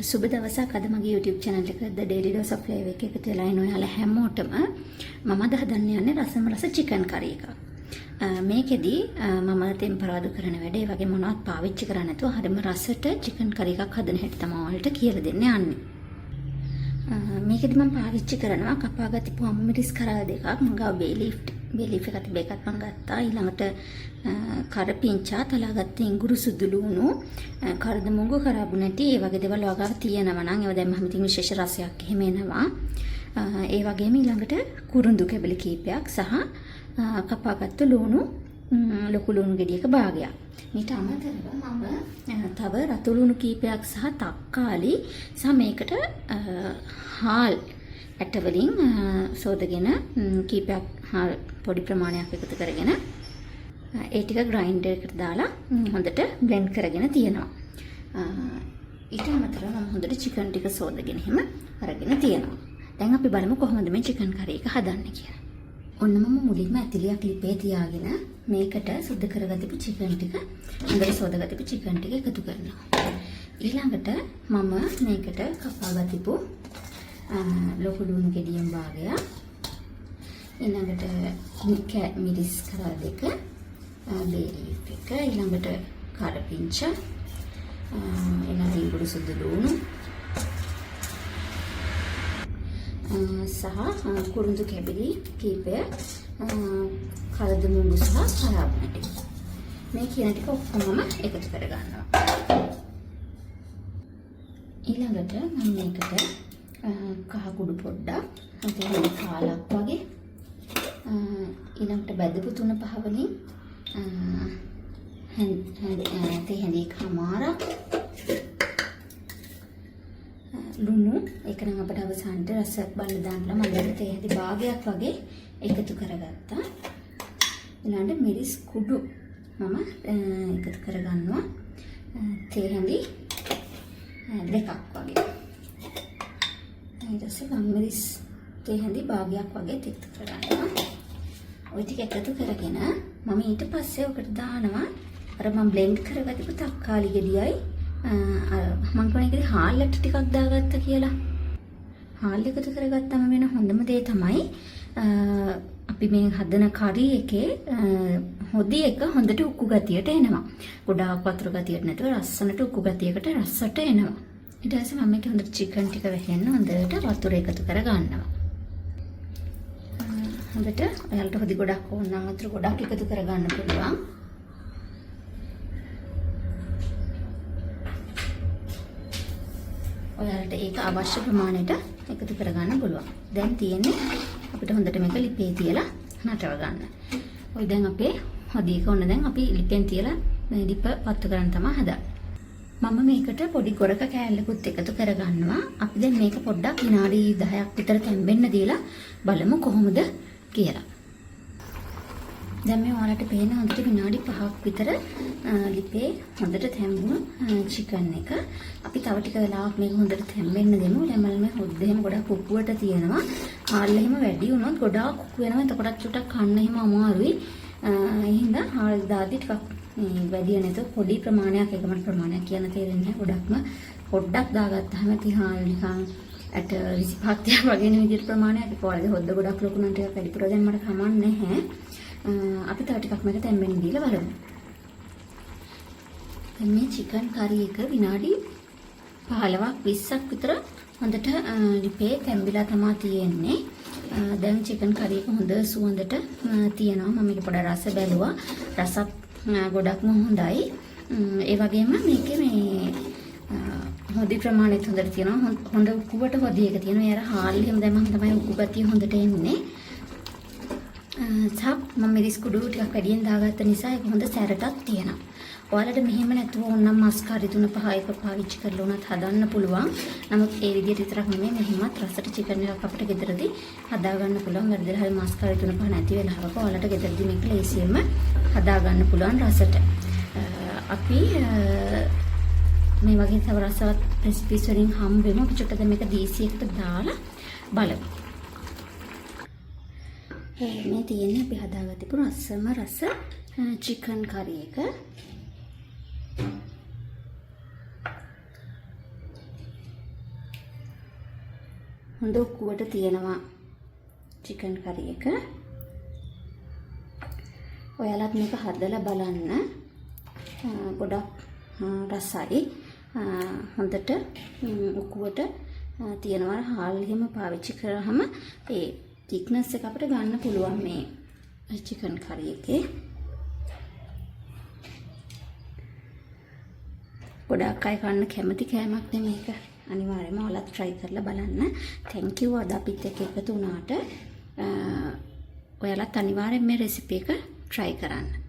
සුබ දවසක් අද මගේ YouTube channel එක The Daily Dose of Flavor එකේ එකතු වෙලා ඉන්න ඔයාලා හැමෝටම මම අද හදන්න යන්නේ රසම රස chicken curry එකක්. මේකෙදි මම ටෙම්පරාදු කරන වැඩේ වගේ මොනවත් පාවිච්චි කරන්නේ නැතුව හරිම රසට chicken curry එකක් හදන හැටි තමයි ඔයාලට කියලා දෙන්න යන්නේ. මේකෙදි මම පාවිච්චි කරනවා කපාගත්තු පොම්මිරිස් කරල් දෙකක්. මම ගාව bay leaf එකත් මේකත් මම ගත්තා. ඊළඟට කරපිංචා තලාගත්ත ඉඟුරු සුදු ලුණු කරදමුංගු කරාබු නැටි ඒ වගේ දේවල් වගාව තියෙනවා නම් ඒවා දැම්මම ඉතින් විශේෂ රසයක් එහෙම එනවා. ඒ වගේම ඊළඟට කුරුඳු කැබලි කීපයක් සහ කපාගත්තු ලුණු ලොකු ලුණු ගෙඩියක භාගයක්. ඊට අමතරව මම තව රතු ලුණු කීපයක් සහ තක්කාලි සහ මේකට හාල් ඇට වලින් සෝදගෙන කීපයක් හාල් පොඩි ප්‍රමාණයක් එකතු කරගෙන ඒ ටික ග්‍රයින්ඩර් එකට දාලා හොඳට බ්ලෙන්ඩ් කරගෙන තියෙනවා. ඊට අමතරව මම හොඳට චිකන් ටික සෝදගෙන එහෙම අරගෙන තියෙනවා. දැන් අපි බලමු කොහොමද මේ චිකන් කරි එක හදන්නේ කියලා. ඔන්න මම මුලින්ම ඇතිලියක් ලිපේ තියාගෙන මේකට සුද්ධ කරගතිපු චිකන් ටික හොඳට සෝදාගතිපු චිකන් ටික එකතු කරනවා. ඊළඟට මම මේකට කපාගතිපු ලොකු ලුණු ගෙඩියෙන් භාගයක් ඊළඟට මිරිස් කරා දෙක bay leaf එක ඊළඟට කරපිංච ඊළඟට ඉඟුරු සුදු ලුණු සහ කුරුඳු කැබලි කීපය කරදමුංගු සහ කරාබු නැටි මේ කියන ටික ඔක්කොම එකතු කරගන්නවා. ඊළඟට මම මේකට කහ කුඩු පොඩ්ඩක් අතේ කාලක් වගේ ඊළඟට බැදපු 3-5 වලින් තේ හැඳි කමාරක් ලුණු ඒක නම් අපිට අවසානට රසයක් බලන්න දාන්නලා මම තේ හැඳි භාගයක් වගේ එකතු කරගත්තා. ඊළඟට මිරිස් කුඩු මම එකතු කරගන්නවා තේ හැඳි දෙකක් වගේ. ඊට පස්සේ මිරිස් තේ හැඳි භාගයක් වගේ එකතු කරගන්නවා. ඔය ටික එකතු කරගෙන මම ඊට පස්සේ ඔකට දානවා අර මම බ්ලෙන්ඩ් කරගතිපු තක්කාලි ගෙඩියයි මම කියන්නේ හාල් ඇට ටිකක් දාගත්තා කියලා. හාල් එකතු කරගත්තම වෙන හොඳම දේ තමයි අපි මේ හදන කරි එකේ හොදි එක හොඳට උක්කු ගතියට එනවා. ගොඩාක් වතුර ගතියට නැතුව රස්සනට උක්කු ගතියකට රසට එනවා. ඊට පස්සේ මම මේක හොඳට චිකන් ටික වැහෙන්න හොඳට වතුර එකතු කරගන්නවා. හොඳට ඔයාලට හොදි ගොඩක් ඕන නම් වතුර ගොඩක් එකතු කරගන්න පුළුවන්. ඔයාලට ඒක අවශ්‍ය ප්‍රමාණයට එකතු කරගන්න පුළුවන්. දැන් තියෙන්නේ අපිට හොඳට මේක ලිපේ තියලා නටව ගන්න. ඔය දැන් අපේ හොදි එක ඔන්න දැන් අපි ලිපෙන් තියලා මේ ලිප පත්තු කරන් තමයි හදන්නේ. මම මේකට පොඩි ගොරක කෑල්ලකුත් එකතු කරගන්නවා. අපි දැන් මේක පොඩ්ඩක් විනාඩි 10ක් විතර තැම්බෙන්න දීලා බලමු කොහොමද කියලා. දැන් මේ ඔයාලට පේන හොඳට විනාඩි 5ක් විතර ලිපේ හොඳට තැම්බුණු චිකන් එක. අපි තව ටික වෙලාවක් මේක හොඳට තැම්බෙන්න දෙමු. ලැමල් මේ හොද්ද එහෙම ගොඩක් උක්කුවට තියෙනවා. හාල් එහෙම වැඩි වුණොත් ගොඩාක් උක්කු වෙනවා. එතකොටත් චුට්ටක් කන්න එහෙම අමාරුයි. එහෙනම් හාල් දාද්දි ටිකක් වැඩි නැතුව පොඩි ප්‍රමාණයක් එකම ප්‍රමාණයක් කියන තේරෙන්නේ නැහැ. ගොඩක්ම පොඩ්ඩක් දාගත්තාම ඉතින් හාල් නිකන් ඇට 25ක් වගේ නේ විදිහට ප්‍රමාණයක්. ඒක වලදී හොද්ද ගොඩක් ලොකු නම් ටිකක් වැඩිපුර දැන් මට කමන්නේ නැහැ. අපි තව ටිකක් මේක තැම්බෙන්න දීලා බලමු. දැන් මේ චිකන් කරි එක විනාඩි 15ක් 20ක් විතර හොඳට ලිපේ තැම්බිලා තමයි තියෙන්නේ. දැන් චිකන් කරි එක හොඳ සුවඳට තියෙනවා. මම මේක පොඩ රස බැලුවා. රසත් ගොඩක්ම හොඳයි. ඒ වගේම මේකේ මේ හොදි ප්‍රමාණයත් හොඳට තියෙනවා. හොඳ උකුවට හොදි එක තියෙනවා. ඒ අර හාල් එහෙම දැම්මම තමයි උකු ගතිය හොඳට එන්නේ. මම මිරිස් කුඩු ටිකක් වැඩියෙන් දාගත්ත නිසා ඒක හොඳ සැරටක් තියෙනවා. ඔයාලට මෙහෙම නැතුව ඕනනම් මස් කරි 3-5 එක පාවිච්චි කරලා උනත් හදන්න පුළුවන්. නමුත් ඒ විදිහට විතරක් නෙමෙයි මෙහෙමත් රසට චිකන් එකක් අපිට ගෙදරදී හදා ගන්න පුළුවන්. වැඩිදර හරි මස් කරි 3-5 නැති වෙලාවක ඔයාලට ගෙදරදී මේක ලේසියෙන්ම හදා ගන්න පුළුවන් රසට. අපි මේ වගේ තව රසවත් රෙසිපීස් වලින් හම්බෙමු. අපි චුට්ටක් මේක දීසි එකට දාලා බලමු. මේ තියෙන්නේ අපි හදාගත්තපු රසම රස චිකන් කරි එක. හොඳ උක්කුවට තියෙනවා චිකන් කරි එක. ඔයාලත් මේක හදලා බලන්න. ගොඩක් රසයි. හොඳට උක්කුවට තියෙනවා. හාල් එහෙම පාවිච්චි කරාම ඒ thickness එක අපිට ගන්න පුළුවන් මේ චිකන් කරි එකේ. ගොඩක් අය කන්න කැමති කෑමක් නේ මේක. අනිවාර්යයෙන්ම ඔයාලත් try කරලා බලන්න. thank you අද අපිත් එක්ක එකතු වුණාට. ඔයාලත් අනිවාර්යෙන් මේ රෙසිපි එක try කරන්න.